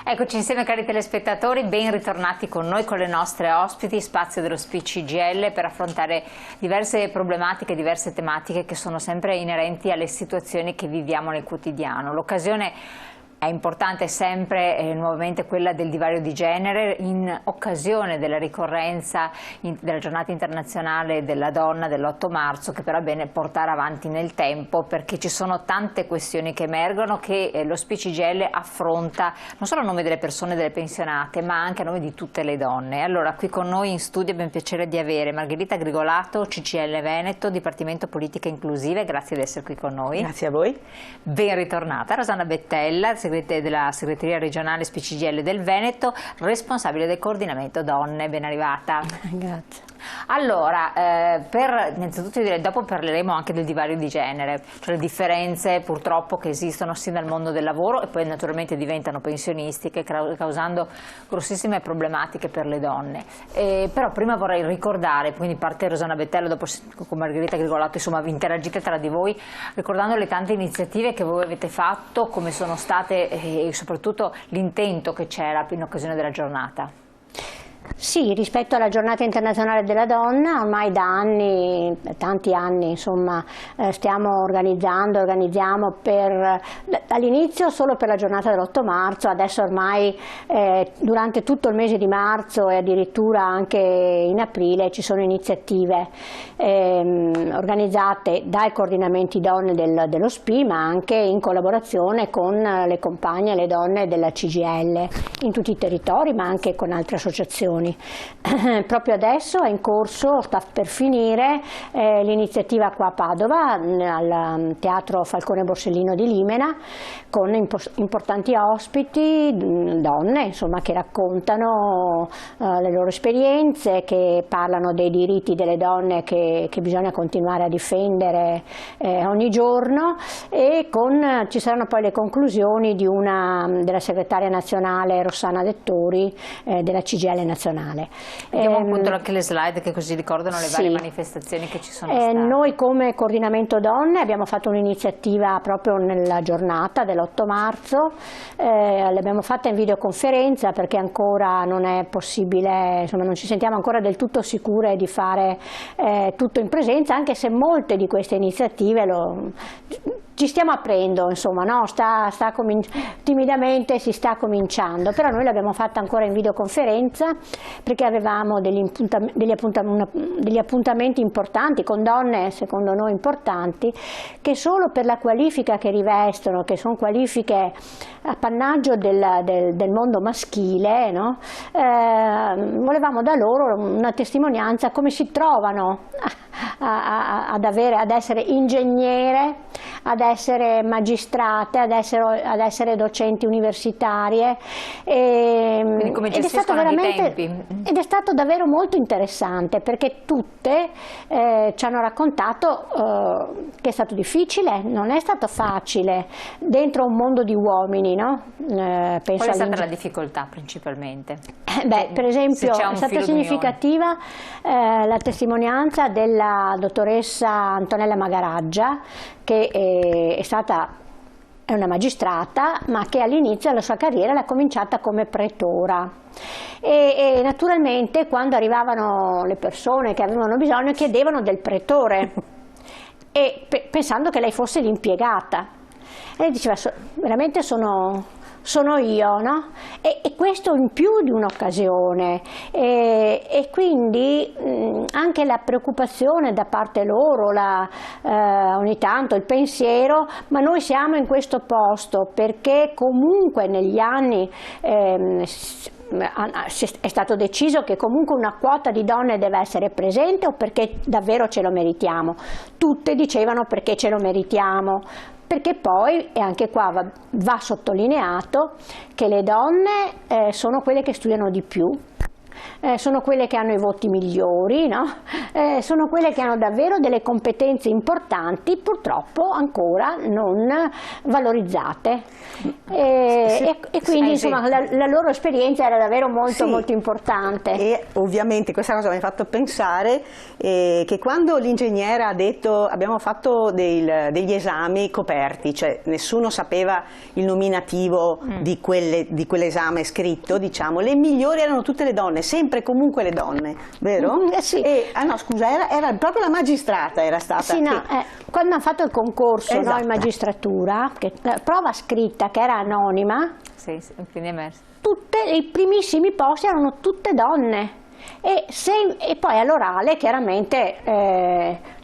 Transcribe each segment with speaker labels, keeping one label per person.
Speaker 1: Eccoci insieme cari telespettatori, ben ritornati con noi, con le nostre ospiti, spazio dello Speech CGIL per affrontare diverse problematiche, diverse tematiche che sono sempre inerenti alle situazioni che viviamo nel quotidiano. L'occasione è importante sempre nuovamente quella del divario di genere in occasione della ricorrenza della giornata internazionale della donna dell'8 marzo, che però è bene portare avanti nel tempo perché ci sono tante questioni che emergono che lo Speech CGIL affronta non solo a nome delle persone, delle pensionate, ma anche a nome di tutte le donne. Allora qui con noi in studio abbiamo il piacere di avere Margherita Grigolato, CCIL Veneto, Dipartimento Politiche Inclusive, grazie di essere qui con noi.
Speaker 2: Grazie a voi.
Speaker 1: Ben ritornata. Rosanna Bettella, della segreteria regionale Speech CGIL del Veneto, responsabile del coordinamento donne, ben arrivata.
Speaker 2: Grazie.
Speaker 1: Allora, innanzitutto direi dopo parleremo anche del divario di genere, cioè le differenze purtroppo che esistono sia nel mondo del lavoro e poi naturalmente diventano pensionistiche, causando grossissime problematiche per le donne. Però prima vorrei ricordare, quindi parte Rosanna Bettella, dopo con Margherita Grigolato, insomma vi interagite tra di voi, ricordando le tante iniziative che voi avete fatto, come sono state e soprattutto l'intento che c'era in occasione della giornata.
Speaker 3: Sì, rispetto alla giornata internazionale della donna, ormai da anni, tanti anni, insomma, stiamo organizziamo all'inizio solo per la giornata dell'8 marzo, adesso ormai durante tutto il mese di marzo e addirittura anche in aprile ci sono iniziative organizzate dai coordinamenti donne dello SPI, ma anche in collaborazione con le compagne e le donne della CGIL in tutti i territori, ma anche con altre associazioni. Proprio adesso è in corso, sta per finire, l'iniziativa qua a Padova, al Teatro Falcone Borsellino di Limena, con importanti ospiti, donne insomma, che raccontano le loro esperienze, che parlano dei diritti delle donne che bisogna continuare a difendere ogni giorno, e ci saranno poi le conclusioni della segretaria nazionale Rossana Dettori della CGIL nazionale.
Speaker 1: Vediamo appunto anche le slide che così ricordano le varie manifestazioni che ci sono state.
Speaker 3: Noi come coordinamento donne abbiamo fatto un'iniziativa proprio nella giornata dell'8 marzo, l'abbiamo fatta in videoconferenza perché ancora non è possibile, insomma non ci sentiamo ancora del tutto sicure di fare tutto in presenza, anche se molte di queste iniziative ci stiamo aprendo, insomma, no? Timidamente si sta cominciando, però noi l'abbiamo fatta ancora in videoconferenza perché avevamo degli appuntamenti importanti con donne, secondo noi importanti, che solo per la qualifica che rivestono, che sono qualifiche appannaggio del mondo maschile, no? Volevamo da loro una testimonianza come si trovano ad essere ingegnere, ad essere magistrate, ad essere docenti universitarie,
Speaker 1: quindi come gestiscono i tempi.
Speaker 3: Ed è stato davvero molto interessante perché tutte ci hanno raccontato che è stato difficile, non è stato facile dentro un mondo di uomini, no?
Speaker 1: Qual è stata la difficoltà principalmente?
Speaker 3: Per esempio è stata significativa la testimonianza della dottoressa Antonella Magaraggia, che è una magistrata, ma che all'inizio della sua carriera l'ha cominciata come pretora. E naturalmente quando arrivavano le persone che avevano bisogno chiedevano del pretore, pensando che lei fosse l'impiegata. E lei diceva: veramente sono io, no? E questo in più di un'occasione, e quindi anche la preoccupazione da parte loro, ogni tanto il pensiero, ma noi siamo in questo posto perché comunque negli anni è stato deciso che comunque una quota di donne deve essere presente, o perché davvero ce lo meritiamo. Tutte dicevano perché ce lo meritiamo, perché poi, e anche qua va sottolineato, che le donne sono quelle che studiano di più, sono quelle che hanno i voti migliori, no? Sono quelle che hanno davvero delle competenze importanti, purtroppo ancora non valorizzate. E quindi insomma la loro esperienza era davvero molto importante.
Speaker 2: E ovviamente questa cosa mi ha fatto pensare che quando l'ingegnere ha detto abbiamo fatto degli esami coperti, cioè nessuno sapeva il nominativo di quell'esame scritto, diciamo, le migliori erano tutte le donne, sempre e comunque le donne, vero?
Speaker 3: Sì.
Speaker 2: No, scusa, era proprio la magistrata, era stata.
Speaker 3: Sì, no, quando hanno fatto il concorso,
Speaker 2: esatto,
Speaker 3: no, in magistratura, la prova scritta che era anonima,
Speaker 1: sì, quindi è emerso.
Speaker 3: I primissimi posti erano tutte donne. E poi all'orale chiaramente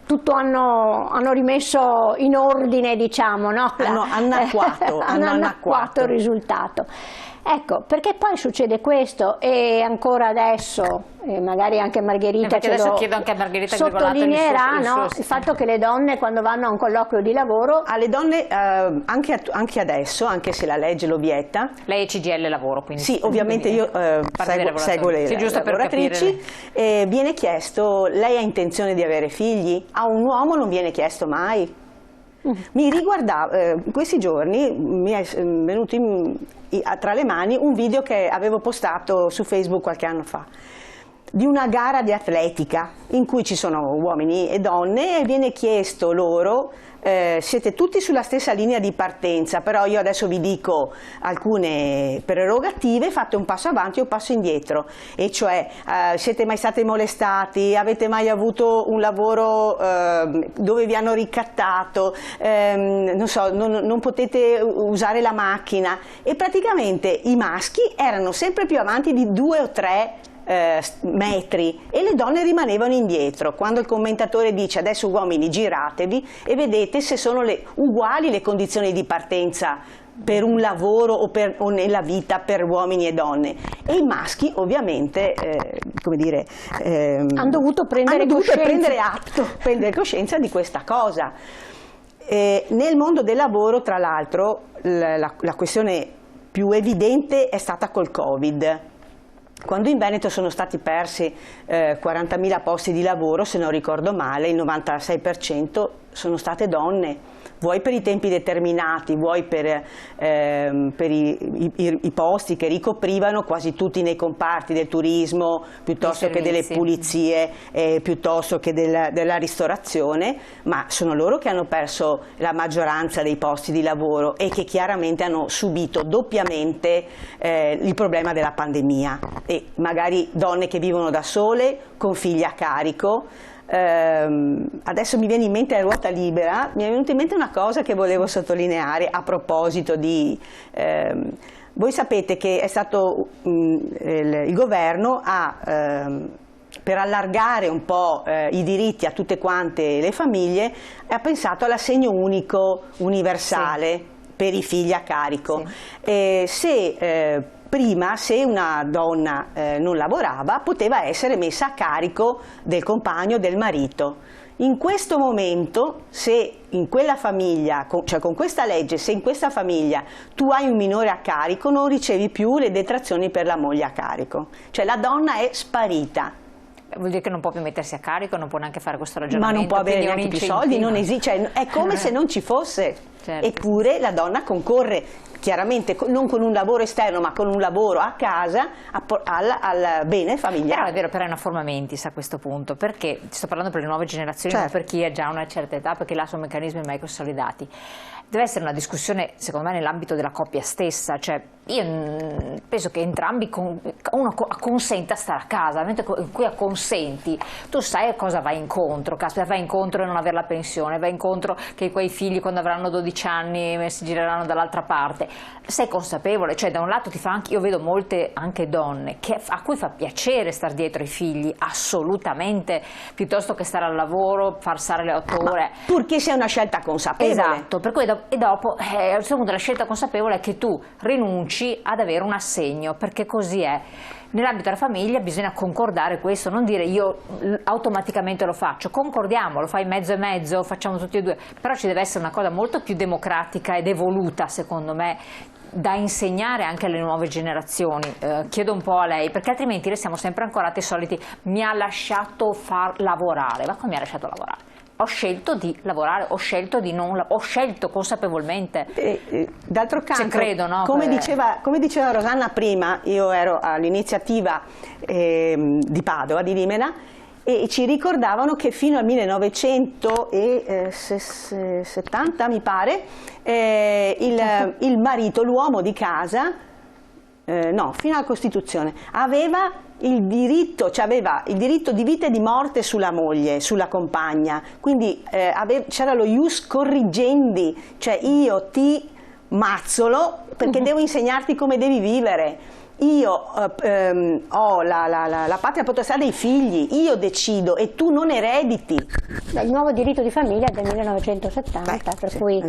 Speaker 3: tutto hanno rimesso in ordine, diciamo, no?
Speaker 2: Hanno
Speaker 3: annacquato il risultato. Ecco, perché poi succede questo e ancora adesso, magari anche Margherita ce lo
Speaker 1: chiedo anche a Margherita
Speaker 3: sottolineerà, il fatto che le donne quando vanno a un colloquio di lavoro...
Speaker 2: Alle donne, anche adesso, anche se la legge lo vieta...
Speaker 1: Lei è CGIL Lavoro, quindi...
Speaker 2: Sì, ovviamente io seguo le lavoratrici, viene chiesto, lei ha intenzione di avere figli? A un uomo non viene chiesto mai. Mi riguardava, questi giorni mi è venuto tra le mani un video che avevo postato su Facebook qualche anno fa, di una gara di atletica in cui ci sono uomini e donne e viene chiesto loro, siete tutti sulla stessa linea di partenza, però io adesso vi dico alcune prerogative, fate un passo avanti e un passo indietro, e cioè siete mai stati molestati, avete mai avuto un lavoro dove vi hanno ricattato, non so, non potete usare la macchina, e praticamente i maschi erano sempre più avanti di 2 o 3 metri e le donne rimanevano indietro. Quando il commentatore dice adesso uomini giratevi e vedete se sono uguali le condizioni di partenza per un lavoro o nella vita per uomini e donne, e i maschi ovviamente come dire,
Speaker 3: hanno dovuto prendere
Speaker 2: coscienza di questa cosa. Nel mondo del lavoro, tra l'altro, la questione più evidente è stata col Covid. Quando in Veneto sono stati persi 40.000 posti di lavoro, se non ricordo male, il 96% sono state donne, vuoi per i tempi determinati, vuoi per i posti che ricoprivano quasi tutti nei comparti del turismo, piuttosto che delle pulizie, piuttosto che della ristorazione, ma sono loro che hanno perso la maggioranza dei posti di lavoro e che chiaramente hanno subito doppiamente il problema della pandemia, e magari donne che vivono da sole con figli a carico. Adesso mi viene in mente la ruota libera, mi è venuta in mente una cosa che volevo sottolineare a proposito di... voi sapete che è stato il governo per allargare un po' i diritti a tutte quante le famiglie, ha pensato all'assegno unico universale per i figli a carico. Sì. Prima, se una donna non lavorava, poteva essere messa a carico del compagno, del marito. In questo momento, se in quella famiglia, cioè con questa legge, se in questa famiglia tu hai un minore a carico, non ricevi più le detrazioni per la moglie a carico. Cioè la donna è sparita.
Speaker 1: Vuol dire che non può più mettersi a carico, non può neanche fare questo ragionamento. Ma
Speaker 2: non può avere neanche più soldi, non esiste, cioè, è come se non ci fosse.
Speaker 1: Certo.
Speaker 2: Eppure la donna concorre chiaramente non con un lavoro esterno ma con un lavoro a casa al bene familiare.
Speaker 1: Però è vero, però è una forma mentis a questo punto, perché sto parlando per le nuove generazioni,
Speaker 2: certo,
Speaker 1: ma per chi ha già una certa età, perché là sono meccanismi mai consolidati. Deve essere una discussione secondo me nell'ambito della coppia stessa, cioè io penso che entrambi, uno consenta a stare a casa, nel momento in cui acconsenti tu sai a cosa vai incontro, caspita, vai incontro a non avere la pensione, vai incontro che quei figli quando avranno 12 anni si gireranno dall'altra parte, sei consapevole, cioè da un lato ti fa anche, io vedo molte anche donne a cui fa piacere stare dietro ai figli, assolutamente, piuttosto che stare al lavoro, far stare le 8 ore.
Speaker 2: Purché sia una scelta consapevole.
Speaker 1: Esatto, per cui dopo il secondo la scelta consapevole è che tu rinunci ad avere un assegno, perché così è. Nell'ambito della famiglia bisogna concordare questo, non dire io automaticamente lo faccio, concordiamo, lo fai mezzo e mezzo, facciamo tutti e due, però ci deve essere una cosa molto più democratica ed evoluta secondo me, da insegnare anche alle nuove generazioni. Chiedo un po' a lei, perché altrimenti restiamo sempre ancorati ai soliti mi ha lasciato far lavorare. Ma come mi ha lasciato lavorare? Ho scelto di lavorare, ho scelto di non, ho scelto consapevolmente.
Speaker 2: D'altro canto,
Speaker 1: credo, no?
Speaker 2: come diceva Rosanna prima, io ero all'iniziativa di Padova, di Limena, e ci ricordavano che fino al 1970, mi pare, il marito, l'uomo di casa, no, fino alla Costituzione, aveva il diritto di vita e di morte sulla moglie, sulla compagna, quindi c'era lo ius corrigendi, cioè io ti mazzolo perché devo insegnarti come devi vivere. Io ho la patria potestà dei figli, io decido e tu non erediti.
Speaker 3: Il nuovo diritto di famiglia è del 1970, per cui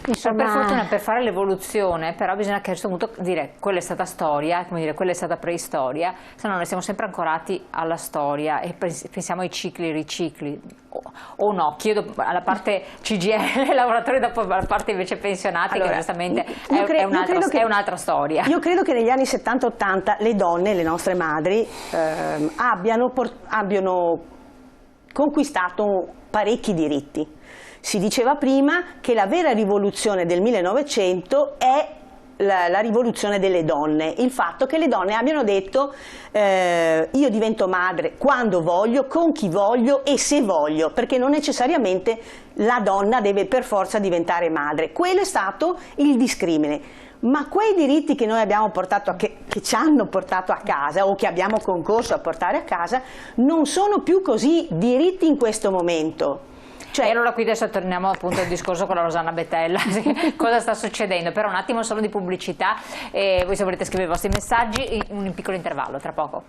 Speaker 3: insomma...
Speaker 1: Per fortuna, per fare l'evoluzione, però bisogna che a questo punto dire quella è stata storia, come dire quella è stata preistoria, se no noi siamo sempre ancorati alla storia e pensiamo ai cicli e ricicli. O no, chiedo alla parte CGIL, lavoratori dopo alla parte invece pensionati, allora, che giustamente è un'altra storia.
Speaker 2: Io credo che negli anni 70-80 le donne, le nostre madri, abbiano conquistato parecchi diritti. Si diceva prima che la vera rivoluzione del 1900 è la rivoluzione delle donne, il fatto che le donne abbiano detto io divento madre quando voglio, con chi voglio e se voglio, perché non necessariamente la donna deve per forza diventare madre. Quello è stato il discrimine. Ma quei diritti che noi abbiamo portato che ci hanno portato a casa o che abbiamo concorso a portare a casa non sono più così diritti in questo momento.
Speaker 1: E allora qui adesso torniamo appunto al discorso con la Rosanna Betella, cosa sta succedendo? Però un attimo solo di pubblicità e voi se volete scrivere i vostri messaggi, un piccolo intervallo, tra poco.